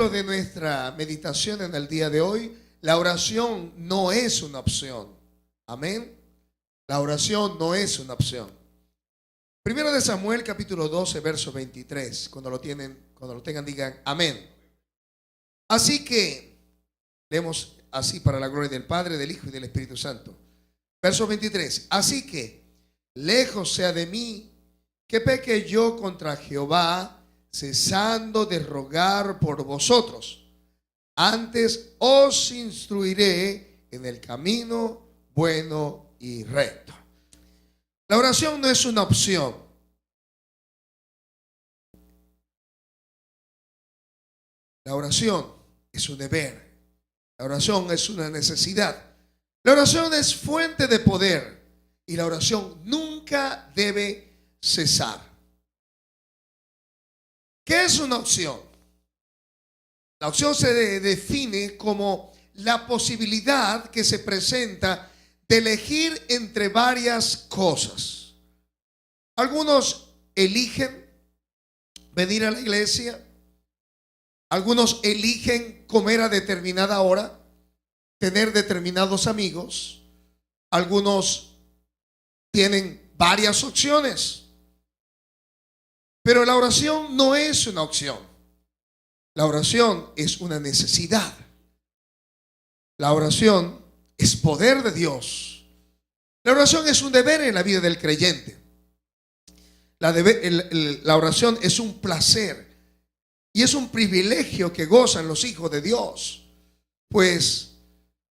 título de nuestra meditación en el día de hoy: la oración no es una opción. Amén. La oración no es una opción. Primero de Samuel, capítulo 12, verso 23. Cuando lo tengan, digan amén. Así que, leemos así para la gloria del Padre, del Hijo y del Espíritu Santo. Verso 23. Así que, lejos sea de mí que peque yo contra Jehová, cesando de rogar por vosotros. Antes os instruiré en el camino bueno y recto. La oración no es una opción. La oración es un deber. La oración es una necesidad. La oración es fuente de poder y la oración nunca debe cesar. ¿Qué es una opción? La opción se define como la posibilidad que se presenta de elegir entre varias cosas. Algunos eligen venir a la iglesia, algunos eligen comer a determinada hora, tener determinados amigos, algunos tienen varias opciones. Pero la oración no es una opción. La oración es una necesidad. La oración es poder de Dios. La oración es un deber en la vida del creyente. La oración es un placer y es un privilegio que gozan los hijos de Dios, pues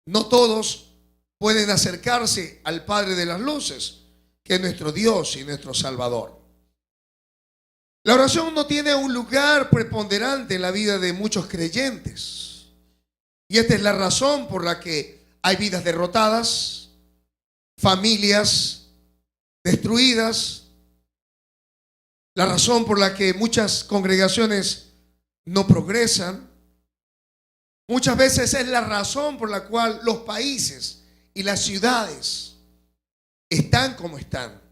no todos pueden acercarse al Padre de las luces, que es nuestro Dios y nuestro Salvador. La oración no tiene un lugar preponderante en la vida de muchos creyentes. Y esta es la razón por la que hay vidas derrotadas, familias destruidas, la razón por la que muchas congregaciones no progresan. Muchas veces es la razón por la cual los países y las ciudades están como están.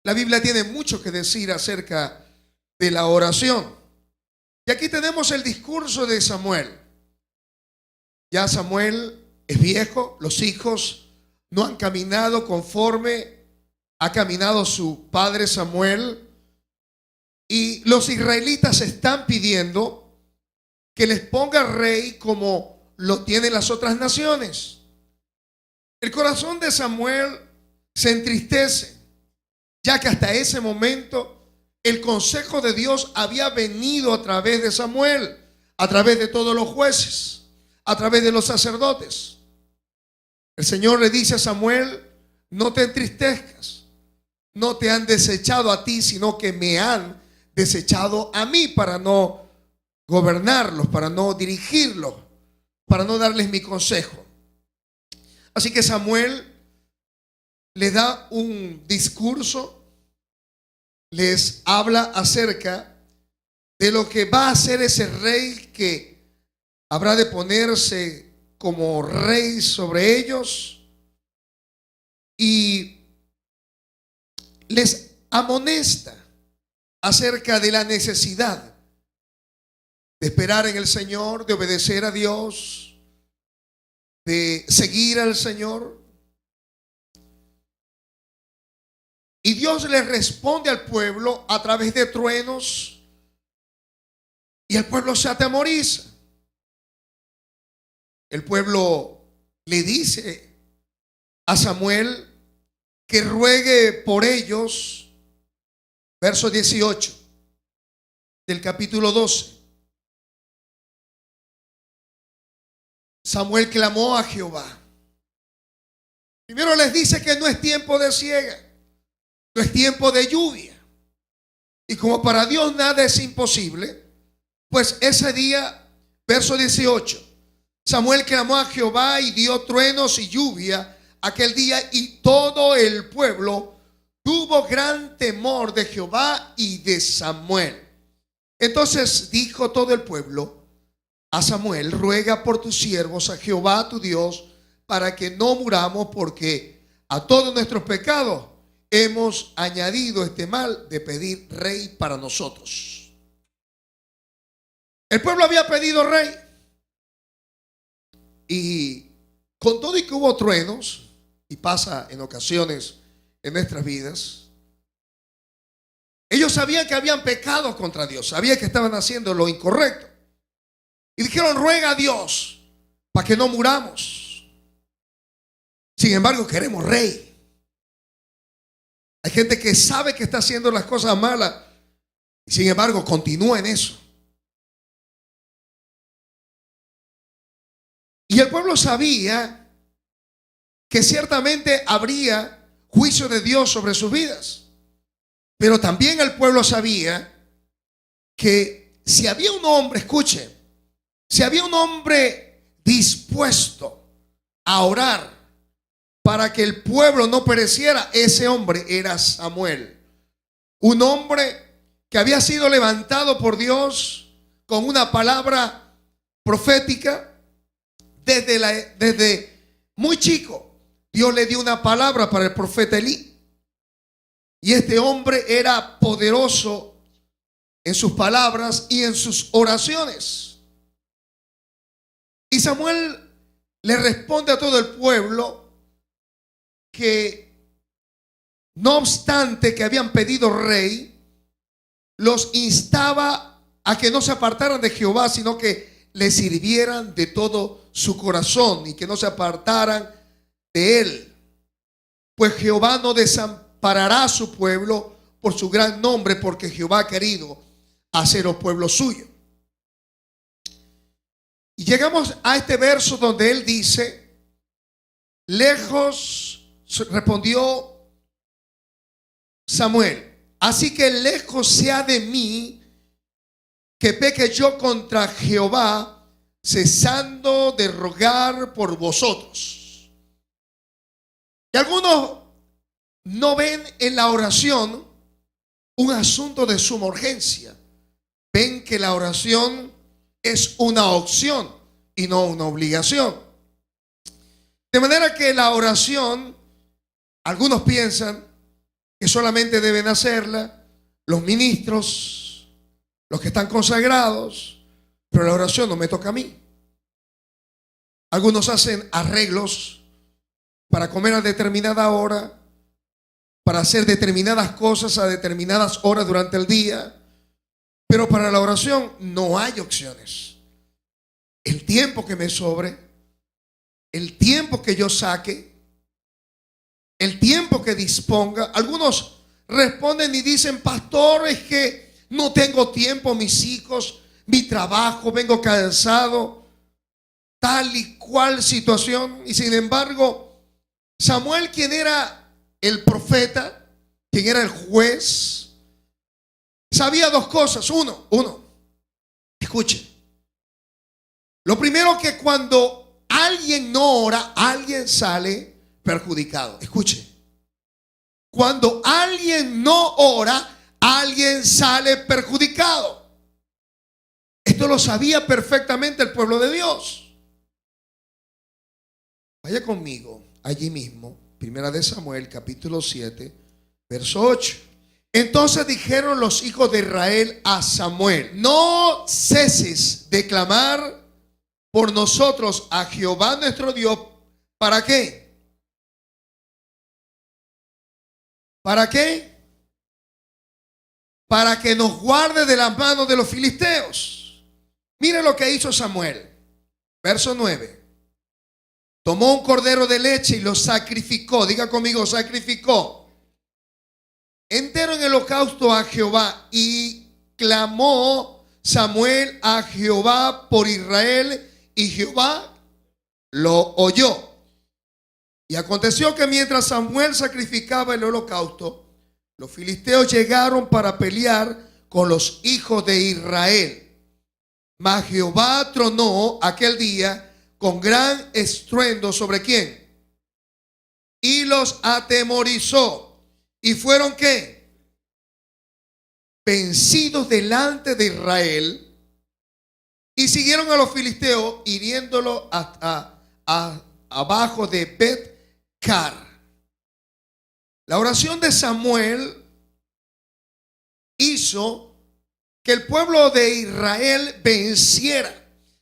La Biblia tiene mucho que decir acerca de la oración. Y aquí tenemos el discurso de Samuel. Ya Samuel es viejo, los hijos no han caminado conforme ha caminado su padre Samuel, y los israelitas están pidiendo que les ponga rey como lo tienen las otras naciones. El corazón de Samuel se entristece, ya que hasta ese momento el consejo de Dios había venido a través de Samuel, a través de todos los jueces, a través de los sacerdotes. El Señor le dice a Samuel: no te entristezcas, no te han desechado a ti, sino que me han desechado a mí para no gobernarlos, para no dirigirlos, para no darles mi consejo. Así que Samuel le da un discurso, les habla acerca de lo que va a hacer ese rey que habrá de ponerse como rey sobre ellos, y les amonesta acerca de la necesidad de esperar en el Señor, de obedecer a Dios, de seguir al Señor. Y Dios le responde al pueblo a través de truenos, y el pueblo se atemoriza. El pueblo le dice a Samuel que ruegue por ellos. Verso 18 del capítulo 12. Samuel clamó a Jehová. Primero les dice que no es tiempo de siega, no es tiempo de lluvia. Y como para Dios nada es imposible, pues ese día, verso 18, Samuel clamó a Jehová y dio truenos y lluvia aquel día, y todo el pueblo tuvo gran temor de Jehová y de Samuel. Entonces dijo todo el pueblo a Samuel: ruega por tus siervos a Jehová tu Dios, para que no muramos, porque a todos nuestros pecados hemos añadido este mal de pedir rey para nosotros. El pueblo había pedido rey. Y con todo y que hubo truenos, y pasa en ocasiones en nuestras vidas, ellos sabían que habían pecado contra Dios, sabían que estaban haciendo lo incorrecto. Y dijeron, ruega a Dios para que no muramos. Sin embargo, queremos rey. Hay gente que sabe que está haciendo las cosas malas y sin embargo continúa en eso. Y el pueblo sabía que ciertamente habría juicio de Dios sobre sus vidas. Pero también el pueblo sabía que si había un hombre, escuche, si había un hombre dispuesto a orar para que el pueblo no pereciera, ese hombre era Samuel. Un hombre que había sido levantado por Dios con una palabra profética. Desde muy chico, Dios le dio una palabra para el profeta Elí. Y este hombre era poderoso en sus palabras y en sus oraciones. Y Samuel le responde a todo el pueblo que no obstante que habían pedido rey, los instaba a que no se apartaran de Jehová, sino que le sirvieran de todo su corazón y que no se apartaran de él. Pues Jehová no desamparará a su pueblo por su gran nombre, porque Jehová ha querido haceros pueblo suyo. Y llegamos a este verso donde él dice, lejos, respondió Samuel, así que lejos sea de mí que peque yo contra Jehová, cesando de rogar por vosotros. Y algunos no ven en la oración un asunto de suma urgencia. Ven que la oración es una opción y no una obligación. De manera que la oración, algunos piensan que solamente deben hacerla los ministros, los que están consagrados, pero la oración no me toca a mí. Algunos hacen arreglos para comer a determinada hora, para hacer determinadas cosas a determinadas horas durante el día, pero para la oración no hay opciones. El tiempo que me sobre, el tiempo que yo saque, el tiempo que disponga. Algunos responden y dicen, pastor, es que no tengo tiempo, mis hijos, mi trabajo, vengo cansado, tal y cual situación. Y sin embargo, Samuel, quien era el profeta, quien era el juez, sabía dos cosas. Uno, escuche. Lo primero, que cuando alguien no ora, alguien sale perjudicado. Escuche. Cuando alguien no ora, alguien sale perjudicado. Esto lo sabía perfectamente el pueblo de Dios. Vaya conmigo allí mismo, Primera de Samuel, capítulo 7, verso 8. Entonces dijeron los hijos de Israel a Samuel, no ceses de clamar por nosotros a Jehová nuestro Dios. ¿Para qué? ¿Para qué? Para que nos guarde de las manos de los filisteos. Mire lo que hizo Samuel. Verso 9. Tomó un cordero de leche y lo sacrificó. Diga conmigo, sacrificó. Entero en el holocausto a Jehová. Y clamó Samuel a Jehová por Israel. Y Jehová lo oyó. Y aconteció que mientras Samuel sacrificaba el holocausto, los filisteos llegaron para pelear con los hijos de Israel. Mas Jehová tronó aquel día con gran estruendo ¿sobre quién? Y los atemorizó. ¿Y fueron qué? Vencidos delante de Israel. Y siguieron a los filisteos, hiriéndolos abajo de Bet-car. La oración de Samuel hizo que el pueblo de Israel venciera.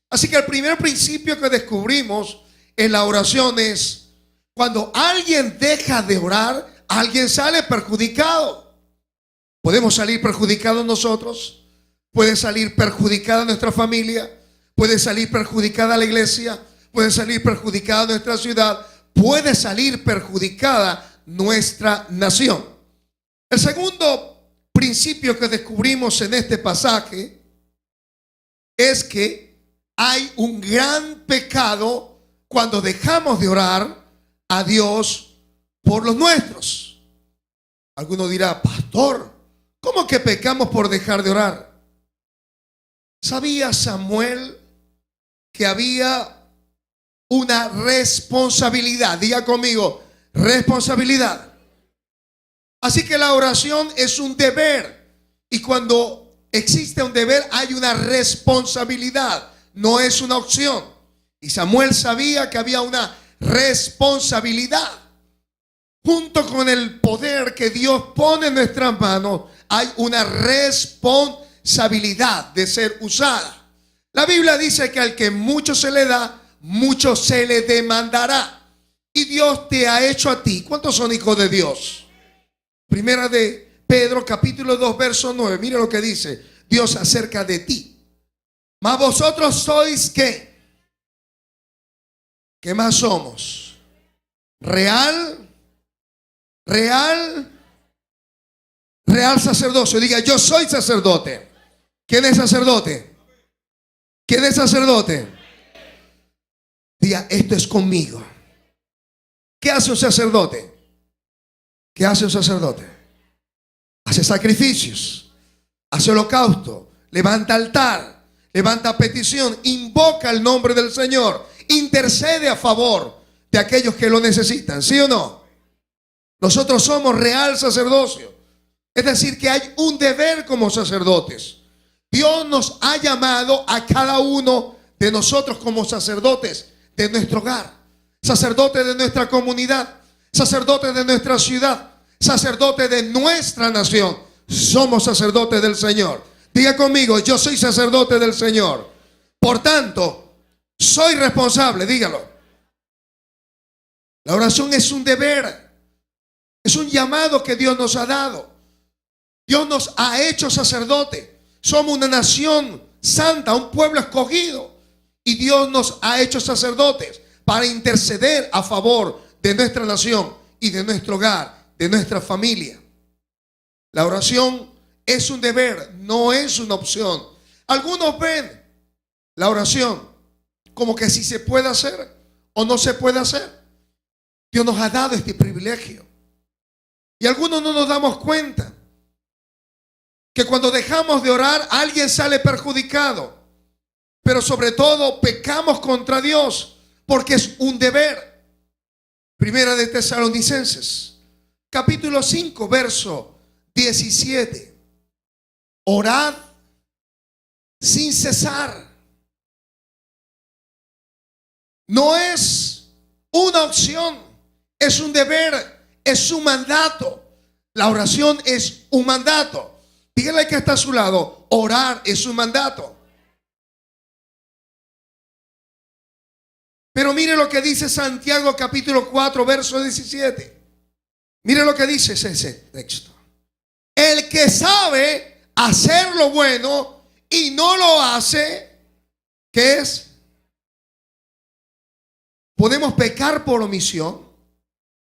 Así que el primer principio que descubrimos en la oración es: cuando alguien deja de orar, alguien sale perjudicado. Podemos salir perjudicados nosotros, puede salir perjudicada nuestra familia, puede salir perjudicada la iglesia, puede salir perjudicada nuestra ciudad, puede salir perjudicada nuestra nación. El segundo principio que descubrimos en este pasaje es que hay un gran pecado cuando dejamos de orar a Dios por los nuestros. Alguno dirá: pastor, ¿cómo que pecamos por dejar de orar? ¿Sabía Samuel que había una responsabilidad? Diga conmigo: responsabilidad. Así que la oración es un deber, y cuando existe un deber hay una responsabilidad, no es una opción. Y Samuel sabía que había una responsabilidad. Junto con el poder que Dios pone en nuestras manos, hay una responsabilidad de ser usada. La Biblia dice que al que mucho se le da, mucho se le demandará. Y Dios te ha hecho a ti. ¿Cuántos son hijos de Dios? Primera de Pedro, capítulo 2, verso 9. Mira lo que dice Dios acerca de ti. Mas vosotros sois ¿qué? ¿Qué más somos? Real sacerdocio. Diga: yo soy sacerdote. ¿Quién es sacerdote? ¿Quién es sacerdote? Diga: esto es conmigo. ¿Qué hace un sacerdote? ¿Qué hace un sacerdote? Hace sacrificios, hace holocausto, levanta altar, levanta petición, invoca el nombre del Señor, intercede a favor de aquellos que lo necesitan. ¿Sí o no? Nosotros somos real sacerdocio. Es decir, que hay un deber como sacerdotes. Dios nos ha llamado a cada uno de nosotros como sacerdotes de nuestro hogar, sacerdotes de nuestra comunidad, sacerdotes de nuestra ciudad, sacerdotes de nuestra nación. Somos sacerdotes del Señor. Diga conmigo: yo soy sacerdote del Señor. Por tanto, soy responsable. Dígalo. La oración es un deber, es un llamado que Dios nos ha dado. Dios nos ha hecho sacerdote. Somos una nación santa, un pueblo escogido, y Dios nos ha hecho sacerdotes para interceder a favor de nuestra nación y de nuestro hogar, de nuestra familia. La oración es un deber, no es una opción. Algunos ven la oración como que si se puede hacer o no se puede hacer. Dios nos ha dado este privilegio, y algunos no nos damos cuenta que cuando dejamos de orar, alguien sale perjudicado. Pero sobre todo pecamos contra Dios porque es un deber. Primera de Tesalonicenses, capítulo 5, verso 17. Orad sin cesar. No es una opción, es un deber, es un mandato. La oración es un mandato. Dígale que está a su lado: orar es un mandato. Pero mire lo que dice Santiago capítulo 4, verso 17. Mire lo que dice ese texto. El que sabe hacer lo bueno y no lo hace, ¿qué es? Podemos pecar por omisión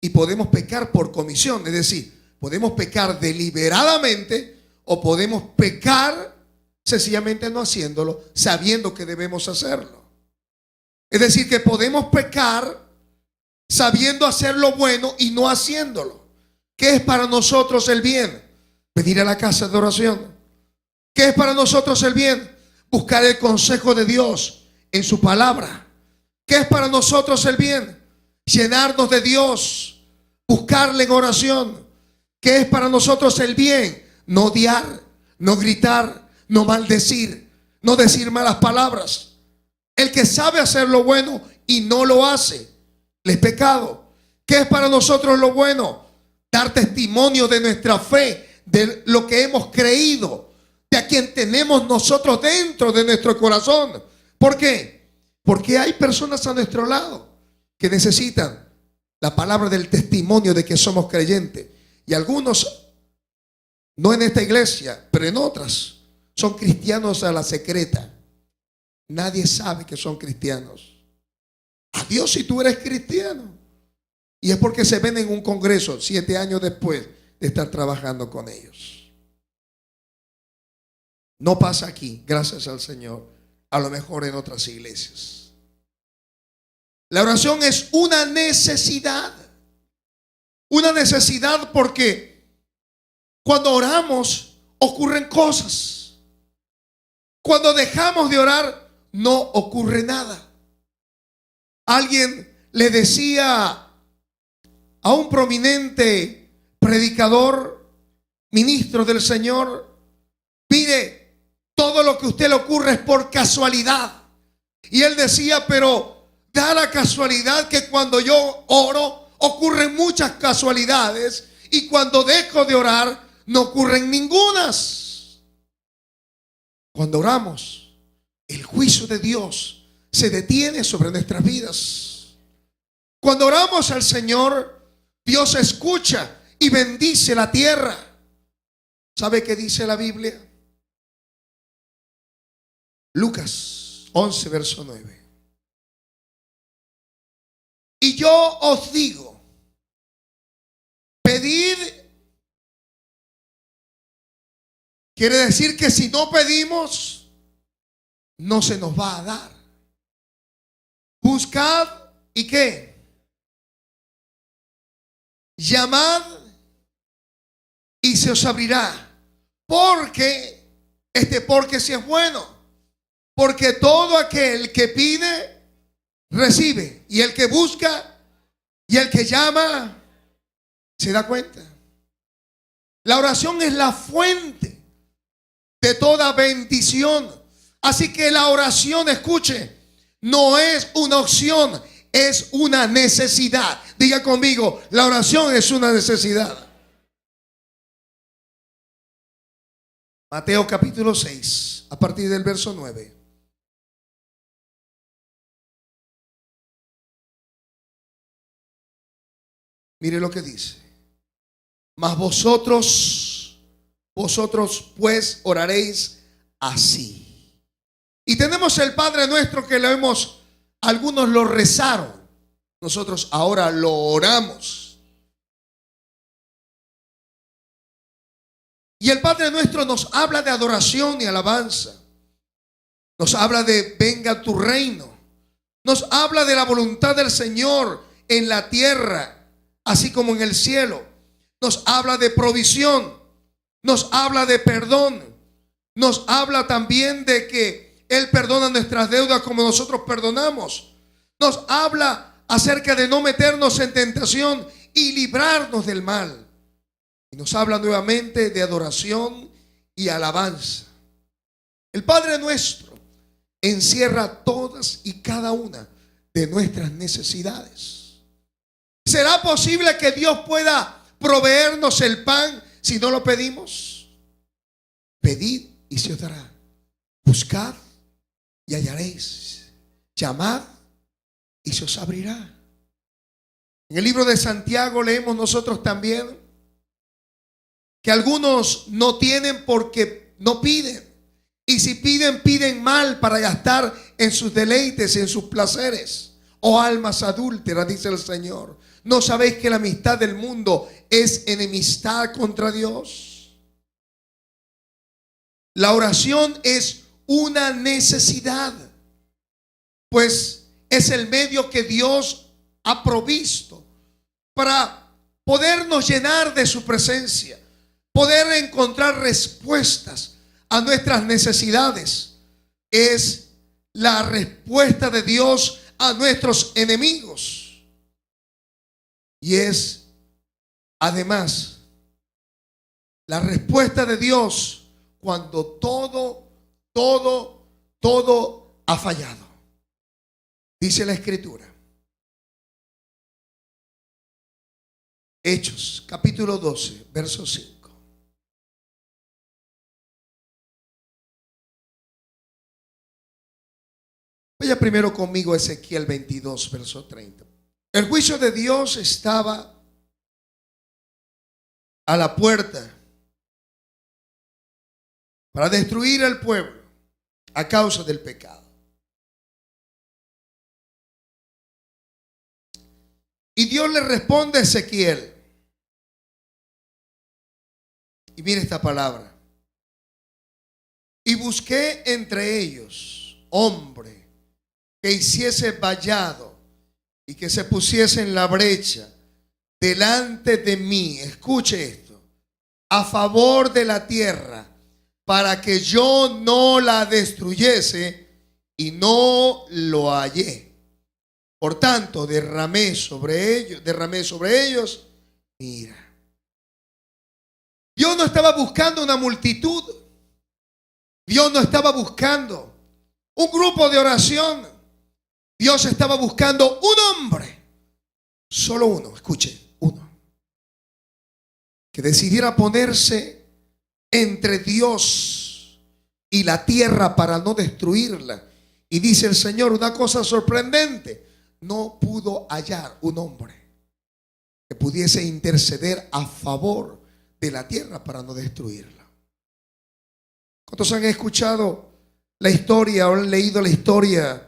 y podemos pecar por comisión. Es decir, podemos pecar deliberadamente o podemos pecar sencillamente no haciéndolo, sabiendo que debemos hacerlo. Es decir, que podemos pecar sabiendo hacer lo bueno y no haciéndolo. ¿Qué es para nosotros el bien? Venir a la casa de oración. ¿Qué es para nosotros el bien? Buscar el consejo de Dios en su palabra. ¿Qué es para nosotros el bien? Llenarnos de Dios, buscarle en oración. ¿Qué es para nosotros el bien? No odiar, no gritar, no maldecir, no decir malas palabras. El que sabe hacer lo bueno y no lo hace, le es pecado. ¿Qué es para nosotros lo bueno? Dar testimonio de nuestra fe, de lo que hemos creído, de a quien tenemos nosotros dentro de nuestro corazón. ¿Por qué? Porque hay personas a nuestro lado que necesitan la palabra del testimonio de que somos creyentes. Y algunos, no en esta iglesia, pero en otras, son cristianos a la secreta. Nadie sabe que son cristianos. Adiós si tú eres cristiano. Y es porque se ven en un congreso 7 años después de estar trabajando con ellos. No pasa aquí, gracias al Señor. A lo mejor en otras iglesias. La oración es una necesidad. Una necesidad porque cuando oramos ocurren cosas. Cuando dejamos de orar no ocurre nada. Alguien le decía a un prominente predicador, ministro del Señor: mire, todo lo que a usted le ocurre es por casualidad. Y él decía: pero da la casualidad que cuando yo oro ocurren muchas casualidades, y cuando dejo de orar no ocurren ningunas. Cuando oramos, el juicio de Dios se detiene sobre nuestras vidas. Cuando oramos al Señor, Dios escucha y bendice la tierra. ¿Sabe qué dice la Biblia? Lucas 11, verso 9. Y yo os digo, pedid. Quiere decir que si no pedimos, no se nos va a dar. Buscad, ¿y qué? Llamad y se os abrirá. Porque, porque si es bueno. Porque todo aquel que pide, recibe. Y el que busca y el que llama, ¿se da cuenta? La oración es la fuente de toda bendición. Así que la oración, escuche, no es una opción, es una necesidad. Diga conmigo, la oración es una necesidad. Mateo capítulo 6, a partir del verso 9. Mire lo que dice. Mas vosotros pues oraréis así. Y tenemos el Padre Nuestro que algunos lo rezaron. Nosotros ahora lo oramos. Y el Padre Nuestro nos habla de adoración y alabanza. Nos habla de venga tu reino. Nos habla de la voluntad del Señor en la tierra, así como en el cielo. Nos habla de provisión. Nos habla de perdón. Nos habla también de que Él perdona nuestras deudas como nosotros perdonamos. Nos habla acerca de no meternos en tentación y librarnos del mal. Y nos habla nuevamente de adoración y alabanza. El Padre Nuestro encierra todas y cada una de nuestras necesidades. ¿Será posible que Dios pueda proveernos el pan si no lo pedimos? Pedid y se os dará. Buscad y hallaréis. Llamad y se os abrirá. En el libro de Santiago leemos nosotros también que algunos no tienen porque no piden. Y si piden, piden mal para gastar en sus deleites, en sus placeres. Oh almas adúlteras, dice el Señor, ¿no sabéis que la amistad del mundo es enemistad contra Dios? La oración es una necesidad, pues es el medio que Dios ha provisto para podernos llenar de su presencia, poder encontrar respuestas a nuestras necesidades. Es la respuesta de Dios a nuestros enemigos. Y es además la respuesta de Dios cuando todo ha fallado. Dice la Escritura. Hechos, capítulo 12, verso 5. Vaya primero conmigo a Ezequiel 22, verso 30. El juicio de Dios estaba a la puerta para destruir al pueblo a causa del pecado. Y Dios le responde a Ezequiel. Y mire esta palabra. Y busqué entre ellos hombre que hiciese vallado y que se pusiese en la brecha delante de mí. Escuche esto. A favor de la tierra, para que yo no la destruyese, y no lo hallé. Por tanto, derramé sobre ellos mi ira. Dios no estaba buscando una multitud. Dios no estaba buscando un grupo de oración. Dios estaba buscando un hombre. Solo uno, escuche, uno. Que decidiera ponerse entre Dios y la tierra para no destruirla. Y dice el Señor una cosa sorprendente. No pudo hallar un hombre que pudiese interceder a favor de la tierra para no destruirla. ¿Cuántos han escuchado la historia o han leído la historia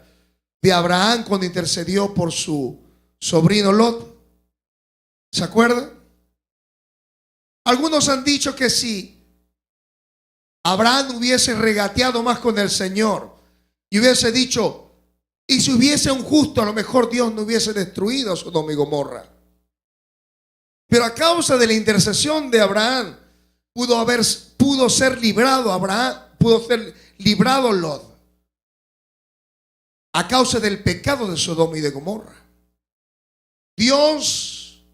de Abraham cuando intercedió por su sobrino Lot? ¿Se acuerdan? Algunos han dicho que si Abraham hubiese regateado más con el Señor y hubiese dicho, y si hubiese un justo, a lo mejor Dios no hubiese destruido a Sodoma y Gomorra. Pero a causa de la intercesión de Abraham, pudo ser librado Abraham, pudo ser librado Lot. A causa del pecado de Sodoma y de Gomorra. Dios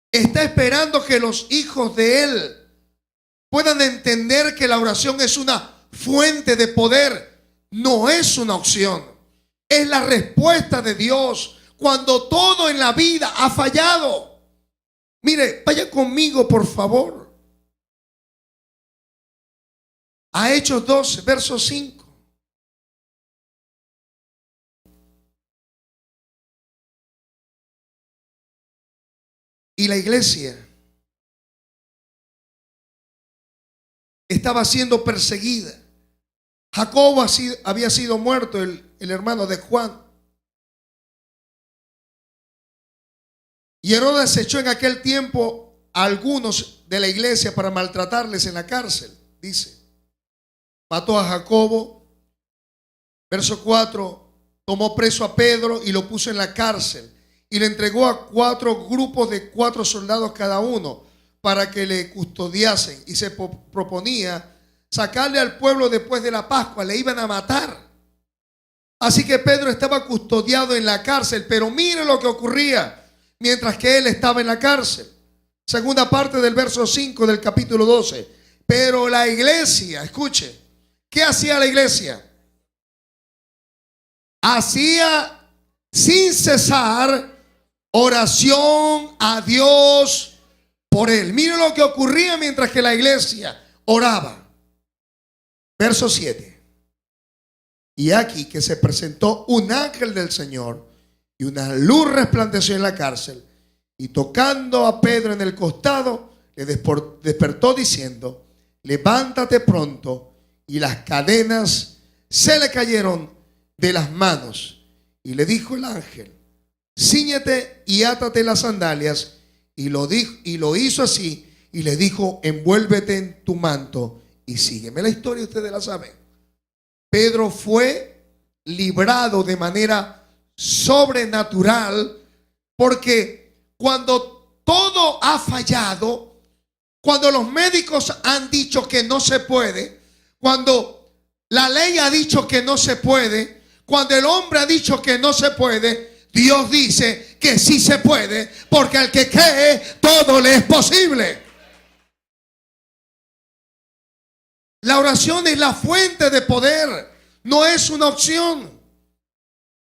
está esperando que los hijos de Él puedan entender que la oración es una fuente de poder, no es una opción. Es la respuesta de Dios cuando todo en la vida ha fallado. Mire, vaya conmigo por favor a Hechos 12, verso 5. Y la iglesia estaba siendo perseguida. Jacobo había sido muerto, el hermano de Juan. Y Herodes echó en aquel tiempo a algunos de la iglesia para maltratarles en la cárcel. Dice, mató a Jacobo. Verso 4, tomó preso a Pedro y lo puso en la cárcel. Y le entregó a 4 grupos de 4 soldados cada uno para que le custodiasen. Y se proponía sacarle al pueblo después de la Pascua. Le iban a matar. Así que Pedro estaba custodiado en la cárcel. Pero mire lo que ocurría mientras que él estaba en la cárcel. Segunda parte del verso 5 del capítulo 12. Pero la iglesia, escuche, ¿qué hacía la iglesia? Hacía sin cesar oración a Dios por él. Mire lo que ocurría mientras que la iglesia oraba. Verso 7. Y aquí que se presentó un ángel del Señor y una luz resplandeció en la cárcel, y tocando a Pedro en el costado le despertó diciendo, levántate pronto. Y las cadenas se le cayeron de las manos. Y le dijo el ángel, cíñete y átate las sandalias. Y lo hizo así. Y le dijo, envuélvete en tu manto y sígueme. La historia ustedes la saben. Pedro fue librado de manera sobrenatural, porque cuando todo ha fallado, cuando los médicos han dicho que no se puede, cuando la ley ha dicho que no se puede, cuando el hombre ha dicho que no se puede, Dios dice que sí se puede, porque al que cree todo le es posible. La oración es la fuente de poder, no es una opción.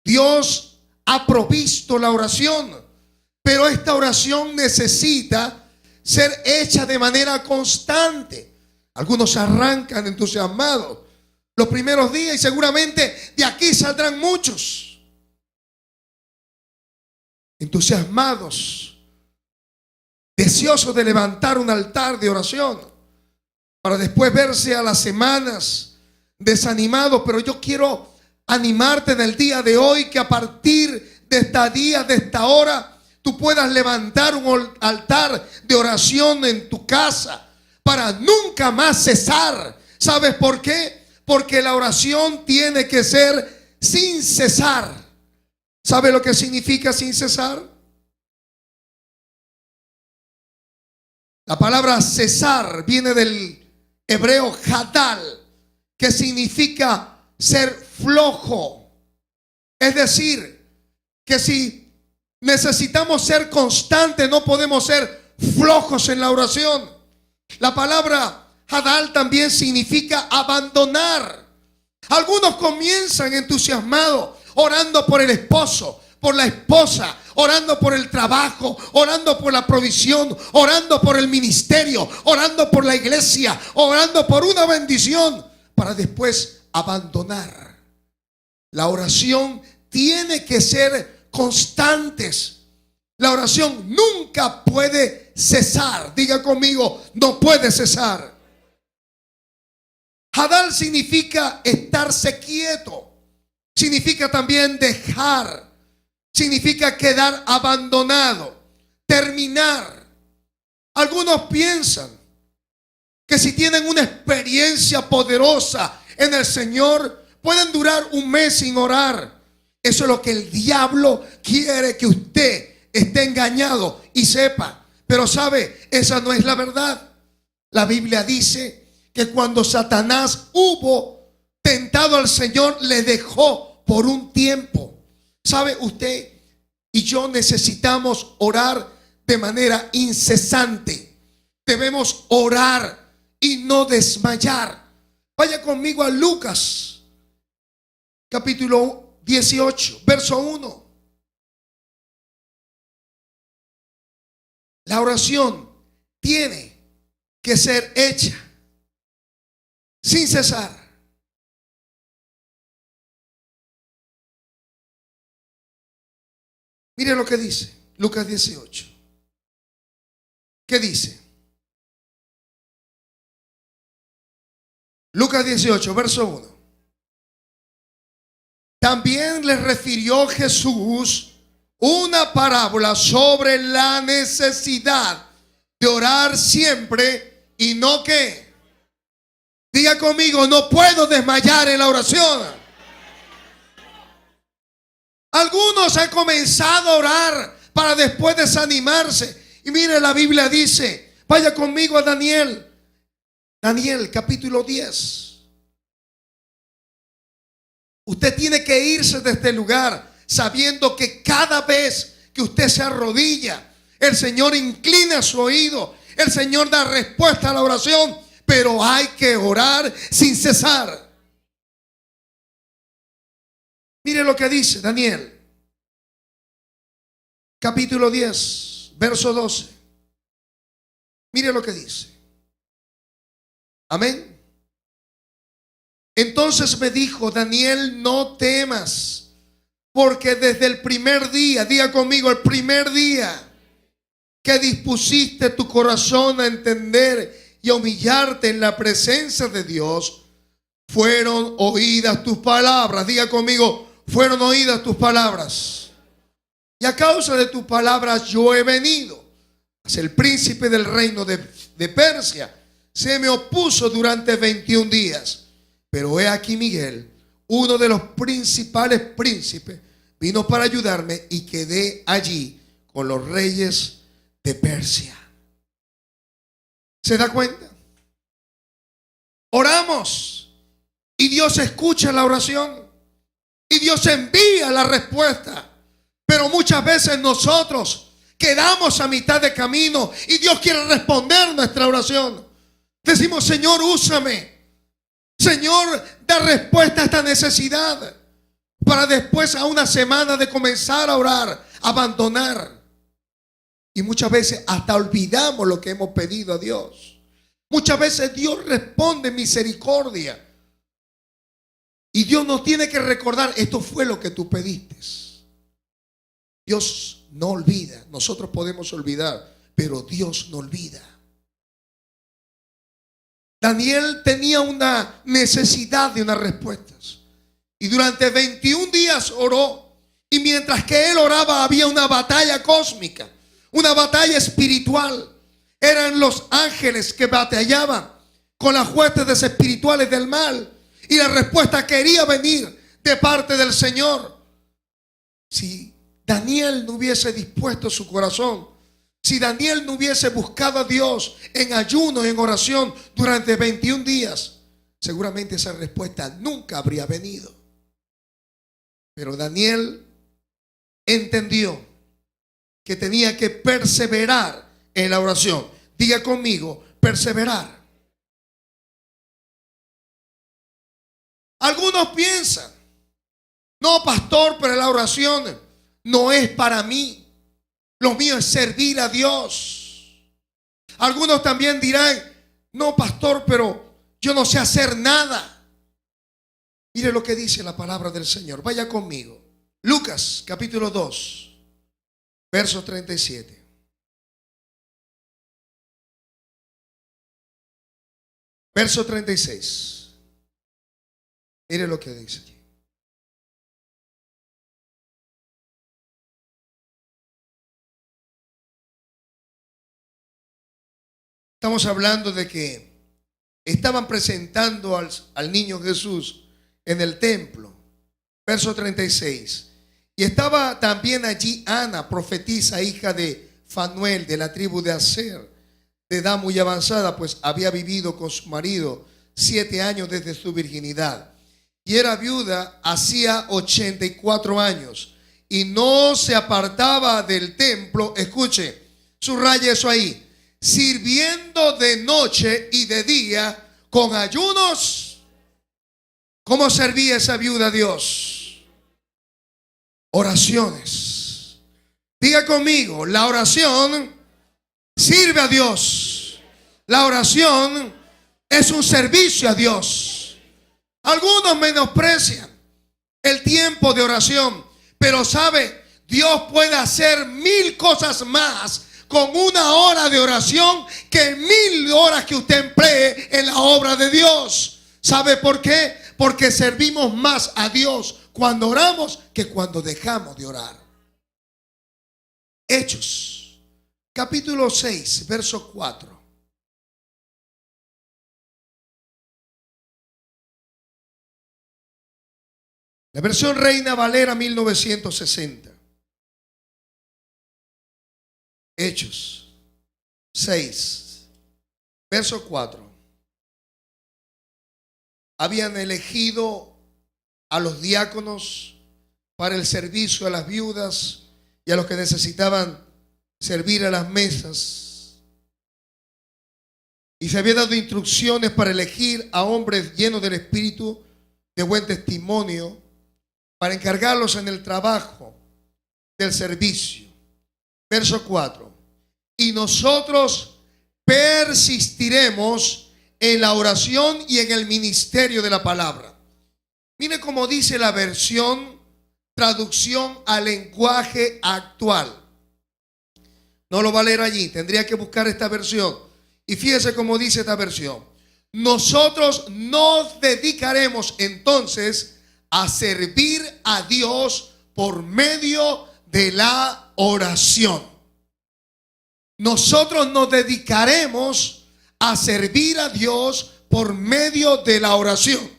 Dios ha provisto la oración, pero esta oración necesita ser hecha de manera constante. Algunos arrancan entusiasmados, los primeros días y seguramente de aquí saldrán muchos entusiasmados, deseosos de levantar un altar de oración para después verse a las semanas desanimados. Pero yo quiero animarte en el día de hoy que a partir de este día, de esta hora, tú puedas levantar un altar de oración en tu casa para nunca más cesar. ¿Sabes por qué? Porque la oración tiene que ser sin cesar. ¿Sabe lo que significa sin cesar? La palabra cesar viene del hebreo hadal, que significa ser flojo. Es decir, que si necesitamos ser constantes, no podemos ser flojos en la oración. La palabra hadal también significa abandonar. Algunos comienzan entusiasmados, orando por el esposo, por la esposa, orando por el trabajo, orando por la provisión, orando por el ministerio, orando por la iglesia, orando por una bendición, para después abandonar. La oración tiene que ser constantes. La oración nunca puede cesar. Diga conmigo, no puede cesar. Hadal significa estarse quieto. Significa también dejar. Significa quedar abandonado, terminar. Algunos piensan que si tienen una experiencia poderosa en el Señor, pueden durar un mes sin orar. Eso es lo que el diablo quiere que usted esté engañado y sepa. Pero sabe, esa no es la verdad. La Biblia dice que cuando Satanás hubo tentado al Señor, le dejó por un tiempo. ¿Sabe? Usted y yo necesitamos orar de manera incesante. Debemos orar y no desmayar. Vaya conmigo a Lucas, capítulo 18, verso 1. La oración tiene que ser hecha sin cesar. Mire lo que dice Lucas 18. ¿Qué dice? Lucas 18, verso 1. También les refirió Jesús una parábola sobre la necesidad de orar siempre y no que. Diga conmigo, no puedo desmayar en la oración. Algunos han comenzado a orar para después desanimarse. Y mire, la Biblia dice, vaya conmigo a Daniel. Daniel capítulo 10. Usted tiene que irse de este lugar sabiendo que cada vez que usted se arrodilla, el Señor inclina su oído. El Señor da respuesta a la oración, pero hay que orar sin cesar. Mire lo que dice Daniel, capítulo 10, verso 12. Mire lo que dice. Amén. Entonces me dijo, Daniel, no temas, porque desde el primer día, diga conmigo, el primer día que dispusiste tu corazón a entender y a humillarte en la presencia de Dios, fueron oídas tus palabras. Diga conmigo, fueron oídas tus palabras. Y a causa de tus palabras yo he venido. Mas el príncipe del reino de Persia se me opuso durante 21 días. Pero he aquí Miguel, uno de los principales príncipes, vino para ayudarme y quedé allí con los reyes de Persia. ¿Se da cuenta? Oramos y Dios escucha la oración y Dios envía la respuesta. Pero muchas veces nosotros quedamos a mitad de camino y Dios quiere responder nuestra oración. Decimos, Señor, úsame. Señor, da respuesta a esta necesidad. Para después, a una semana de comenzar a orar, abandonar. Y muchas veces hasta olvidamos lo que hemos pedido a Dios. Muchas veces Dios responde en misericordia. Y Dios nos tiene que recordar, esto fue lo que tú pediste. Dios no olvida. Nosotros podemos olvidar, pero Dios no olvida. Daniel tenía una necesidad de unas respuestas. Y durante 21 días oró. Y mientras que él oraba, había una batalla cósmica, una batalla espiritual. Eran los ángeles que batallaban con las huestes espirituales del mal. Y la respuesta quería venir de parte del Señor. Si Daniel no hubiese dispuesto su corazón, si Daniel no hubiese buscado a Dios en ayuno, en oración durante 21 días, seguramente esa respuesta nunca habría venido. Pero Daniel entendió que tenía que perseverar en la oración. Diga conmigo, perseverar. Algunos piensan, no, pastor, pero la oración no es para mí. Lo mío es servir a Dios. Algunos también dirán, no, pastor, pero yo no sé hacer nada. Mire lo que dice la palabra del Señor. Vaya conmigo. Lucas capítulo 2, verso 37. Verso 36. Mire lo que dice aquí. Estamos hablando de que estaban presentando al niño Jesús en el templo. Verso 36. Y estaba también allí Ana, profetisa, hija de Fanuel, de la tribu de Aser, de edad muy avanzada, pues había vivido con su marido 7 años desde su virginidad. Y era viuda hacía 84 años. Y no se apartaba del templo. Escuche, subraya eso ahí. Sirviendo de noche y de día con ayunos. ¿Cómo servía esa viuda a Dios? Oraciones. Diga conmigo, la oración sirve a Dios. La oración es un servicio a Dios. Algunos menosprecian el tiempo de oración, pero sabe, Dios puede hacer 1000 cosas más con 1 hora de oración que 1000 horas que usted emplee en la obra de Dios. ¿Sabe por qué? Porque servimos más a Dios cuando oramos que cuando dejamos de orar. Hechos, capítulo 6, verso 4. La versión Reina Valera 1960. Hechos 6, verso 4. Habían elegido a los diáconos para el servicio a las viudas y a los que necesitaban servir a las mesas. Y se había dado instrucciones para elegir a hombres llenos del Espíritu de buen testimonio para encargarlos en el trabajo del servicio. Verso 4. Y nosotros persistiremos en la oración y en el ministerio de la palabra. Mire cómo dice la versión, traducción al lenguaje actual. No lo va a leer allí, tendría que buscar esta versión. Y fíjese cómo dice esta versión. Nosotros nos dedicaremos entonces a servir a Dios por medio de la oración. Nosotros nos dedicaremos a servir a Dios por medio de la oración.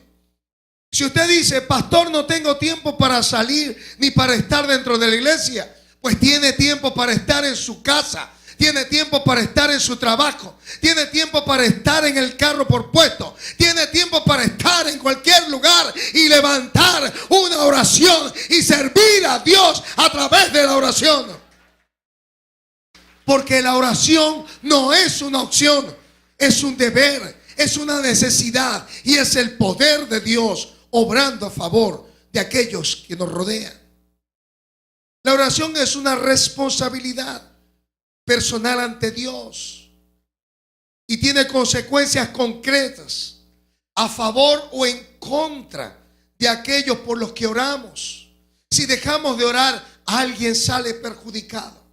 Si usted dice, pastor, no tengo tiempo para salir ni para estar dentro de la iglesia, pues tiene tiempo para estar en su casa. Tiene tiempo para estar en su trabajo. Tiene tiempo para estar en el carro por puesto. Tiene tiempo para estar en cualquier lugar y levantar una oración y servir a Dios a través de la oración. Porque la oración no es una opción, es un deber, es una necesidad y es el poder de Dios obrando a favor de aquellos que nos rodean. La oración es una responsabilidad personal ante Dios y tiene consecuencias concretas a favor o en contra de aquellos por los que oramos. Si dejamos de orar, alguien sale perjudicado.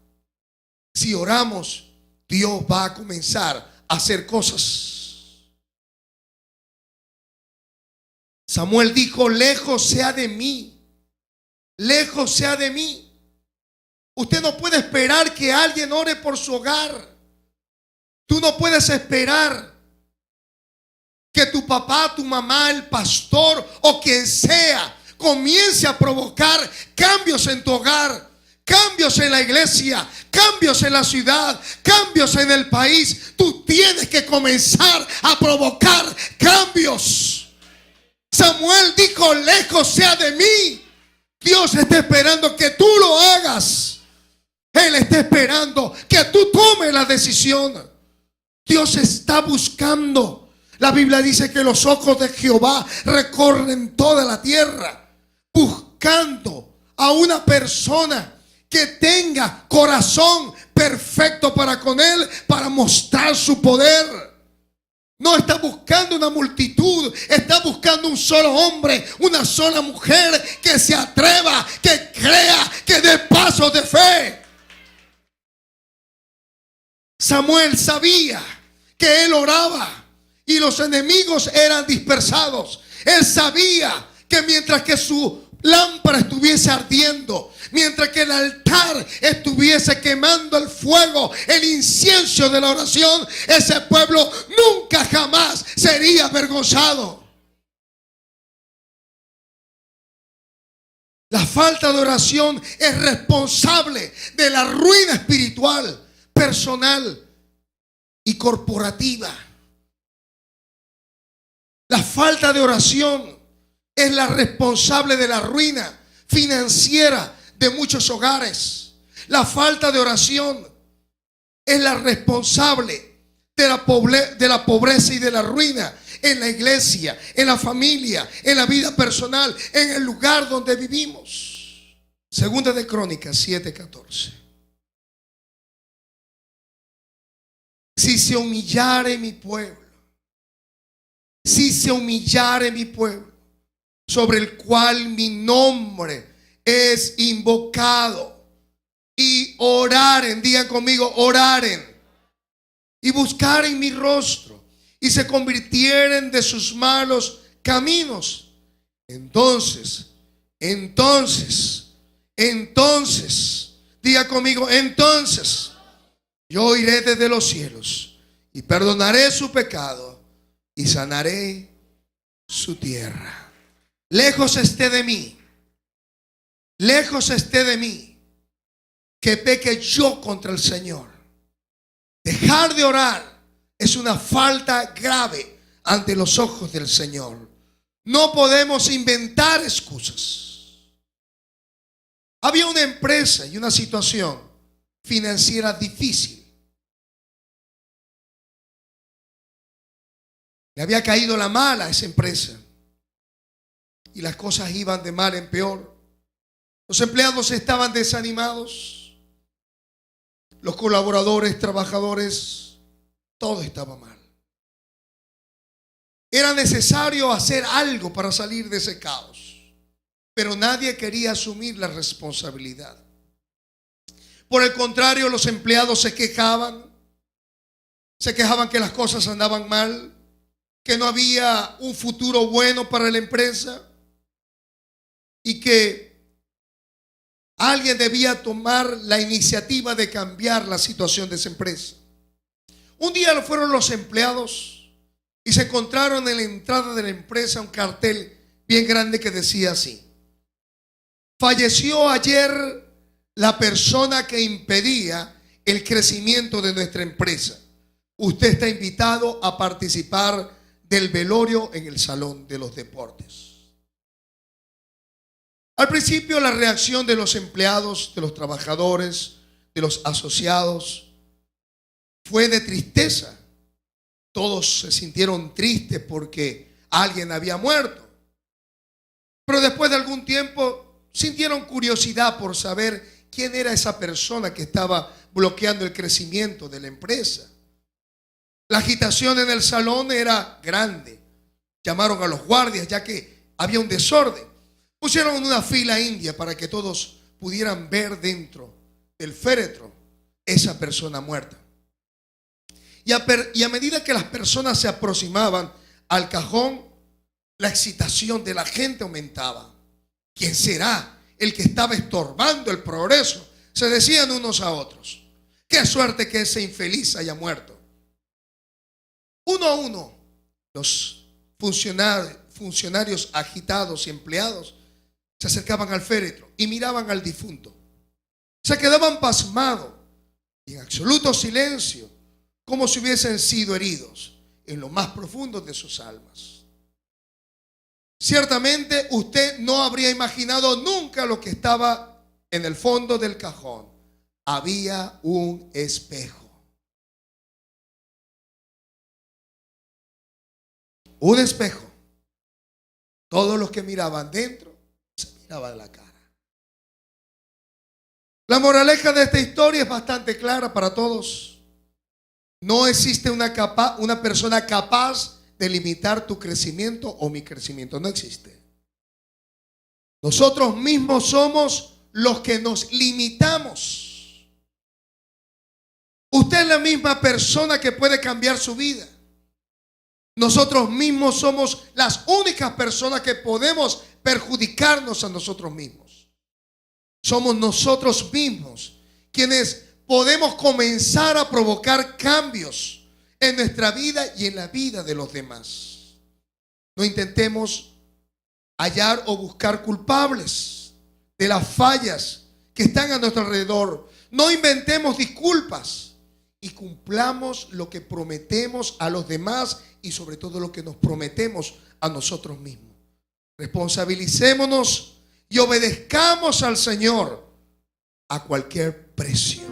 Si oramos, Dios va a comenzar a hacer cosas. Samuel dijo: lejos sea de mí, lejos sea de mí. Usted no puede esperar que alguien ore por su hogar. Tú no puedes esperar que tu papá, tu mamá, el pastor o quien sea comience a provocar cambios en tu hogar, cambios en la iglesia, cambios en la ciudad, cambios en el país. Tú tienes que comenzar a provocar cambios. Samuel dijo: lejos sea de mí. Dios está esperando que tú lo hagas. Él está esperando que tú tomes la decisión. Dios está buscando. La Biblia dice que los ojos de Jehová recorren toda la tierra, buscando a una persona que tenga corazón perfecto para con Él, para mostrar su poder. No está buscando una multitud, está buscando un solo hombre, una sola mujer que se atreva, que crea, que dé pasos de fe. Samuel sabía que él oraba y los enemigos eran dispersados. Él sabía que mientras que su lámpara estuviese ardiendo, mientras que el altar estuviese quemando el fuego, el incienso de la oración, ese pueblo nunca jamás sería avergonzado. La falta de oración es responsable de la ruina espiritual, personal y corporativa. La falta de oración es la responsable de la ruina financiera de muchos hogares. La falta de oración es la responsable de la pobreza y de la ruina en la iglesia, en la familia, en la vida personal, en el lugar donde vivimos. Segunda de Crónicas 7:14. Si se humillare mi pueblo, si se humillare mi pueblo, sobre el cual mi nombre es invocado, y oraren, digan conmigo, oraren, y buscaren mi rostro, y se convirtieren de sus malos caminos, entonces, diga conmigo, entonces yo iré desde los cielos y perdonaré su pecado y sanaré su tierra. Lejos esté de mí, que peque yo contra el Señor. Dejar de orar es una falta grave ante los ojos del Señor. No podemos inventar excusas. Había una empresa y una situación financiera difícil. Le había caído la mala a esa empresa y las cosas iban de mal en peor. Los empleados estaban desanimados, los colaboradores, trabajadores, todo estaba mal. Era necesario hacer algo para salir de ese caos, pero nadie quería asumir la responsabilidad. Por el contrario, los empleados se quejaban que las cosas andaban mal, que no había un futuro bueno para la empresa y que alguien debía tomar la iniciativa de cambiar la situación de esa empresa. Un día fueron los empleados y se encontraron en la entrada de la empresa un cartel bien grande que decía así: falleció ayer la persona que impedía el crecimiento de nuestra empresa. Usted está invitado a participar del velorio en el salón de los deportes. Al principio la reacción de los empleados, de los trabajadores, de los asociados fue de tristeza. Todos se sintieron tristes porque alguien había muerto. Pero después de algún tiempo sintieron curiosidad por saber quién era esa persona que estaba bloqueando el crecimiento de la empresa. La agitación en el salón era grande. Llamaron a los guardias, ya que había un desorden. Pusieron una fila india para que todos pudieran ver dentro del féretro esa persona muerta. Y a medida que las personas se aproximaban al cajón, la excitación de la gente aumentaba. ¿Quién será el que estaba estorbando el progreso? Se decían unos a otros. Qué suerte que ese infeliz haya muerto. Uno a uno, los funcionarios agitados y empleados se acercaban al féretro y miraban al difunto. Se quedaban pasmados y en absoluto silencio, como si hubiesen sido heridos en lo más profundo de sus almas. Ciertamente usted no habría imaginado nunca lo que estaba en el fondo del cajón. Había un espejo. Un espejo. Todos los que miraban dentro se miraban la cara. La moraleja de esta historia es bastante clara para todos. No existe una persona capaz de limitar tu crecimiento o mi crecimiento. No existe. Nosotros mismos somos los que nos limitamos. Usted es la misma persona que puede cambiar su vida. Nosotros mismos somos las únicas personas que podemos perjudicarnos a nosotros mismos. Somos nosotros mismos quienes podemos comenzar a provocar cambios en nuestra vida y en la vida de los demás. No intentemos hallar o buscar culpables de las fallas que están a nuestro alrededor. No inventemos disculpas y cumplamos lo que prometemos a los demás y sobre todo lo que nos prometemos a nosotros mismos. Responsabilicémonos y obedezcamos al Señor a cualquier precio.